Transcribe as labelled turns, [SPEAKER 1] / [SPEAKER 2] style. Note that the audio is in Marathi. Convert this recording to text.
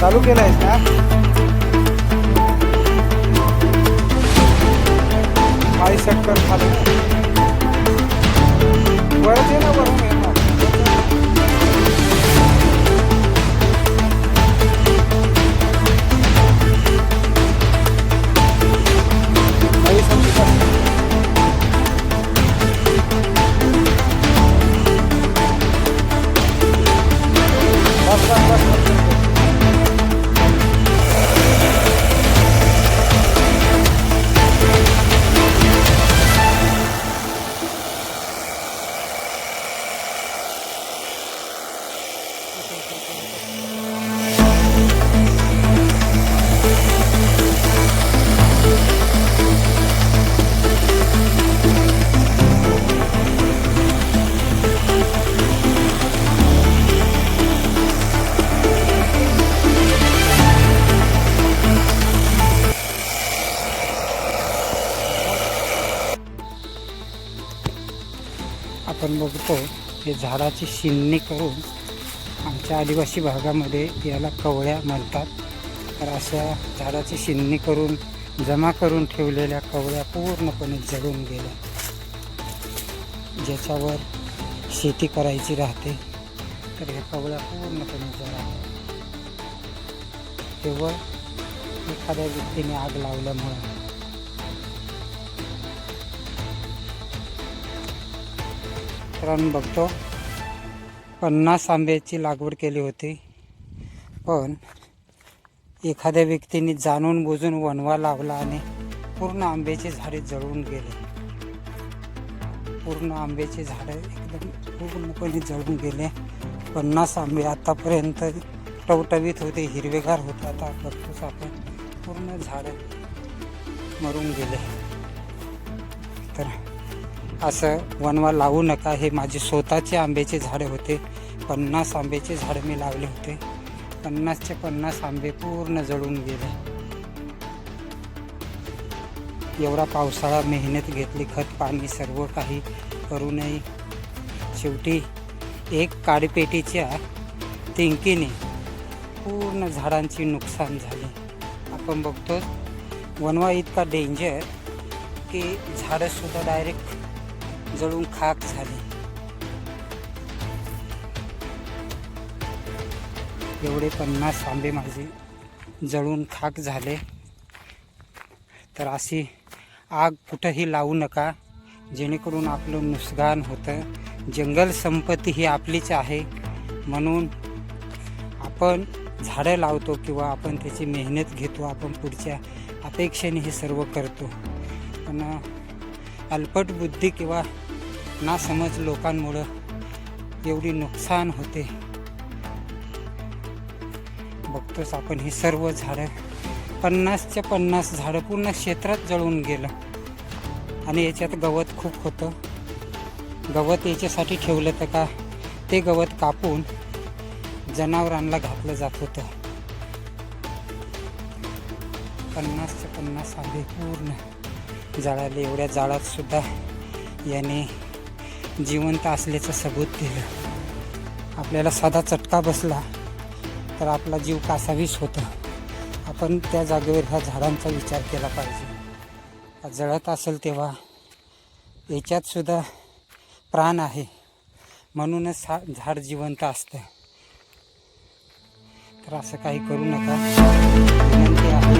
[SPEAKER 1] चालू केलं आहेस ना? आई सेट कर खाली वरच ये ना, वरून ये ना. आई समजू का? बस बस बस बस. आपण बघतो हे झाडाची शिंदणी करून, आमच्या आदिवासी भागामध्ये याला कवळ्या म्हणतात. तर अशा झाडाची शिंदणी करून जमा करून ठेवलेल्या कवळ्या पूर्णपणे जळून गेल्या. ज्याच्यावर शेती करायची राहते तर ह्या कवळ्या पूर्णपणे जळाल्या. केवळ एखाद्या व्यक्तीने आग लावल्यामुळे. तर आम्ही बघतो 50 आंब्याची लागवड केली होती, पण एखाद्या व्यक्तीने जाणून बुजून वणवा लावला आणि पूर्ण आंब्याची झाडे जळून गेले. पूर्ण आंब्याची झाडं एकदम पूर्णपणे जळून गेले. 50 आंबे आतापर्यंत टवटवीत होते, हिरवेगार होते. आता बघतोच आपण पूर्ण झाडं मरून गेले. तर असं वणवा लावू नका. हे माझे स्वतःचे आंब्याचे झाडे होते. 50 आंब्याचे झाडं मी लावले होते. 50चे 50 आंबे पूर्ण जळून गेले. एवढा पावसाळा मेहनत घेतली, खत पाणी सर्व काही करूनही शेवटी एक काडीपेटीच्या तिंकीने पूर्ण झाडांची नुकसान झाले. आपण बघतो वणवा इतका डेंजर की झाडंसुद्धा डायरेक्ट जळून खाक झाली. एवढे 50 आंबे माझे जळून खाक झाले. तर अशी आग कुठंही लावू नका, जेणेकरून आपलं नुकसान होतं. जंगल संपत्ती ही आपलीच आहे, म्हणून आपण झाडं लावतो किंवा आपण त्याची मेहनत घेतो, आपण पुढच्या अपेक्षेने हे सर्व करतो. पण अल्पट बुद्धी किंवा नासमज लोकांमुळं एवढी नुकसान होते. बघतोच आपण ही सर्व झाडं 50च्या 50 झाडं पूर्ण क्षेत्रात जळून गेलं. आणि याच्यात गवत खूप होतं. गवत याच्यासाठी ठेवलं तर का ते गवत कापून जनावरांना घातलं जात होतं. 50च्या 50 आंबे पूर्ण जळाले. एवढ्या जाळात सुद्धा याने जिवंत असल्याचं सबूत दिलं. आपल्याला साधा चटका बसला तर आपला जीव कासावीस होता. आपण त्या जागेवर ह्या झाडांचा विचार केला पाहिजे. जळत असेल तेव्हा याच्यात सुद्धा प्राण आहे, म्हणूनच हा झाड जिवंत असतं. तर असं काही करू नका, विनंती आहे.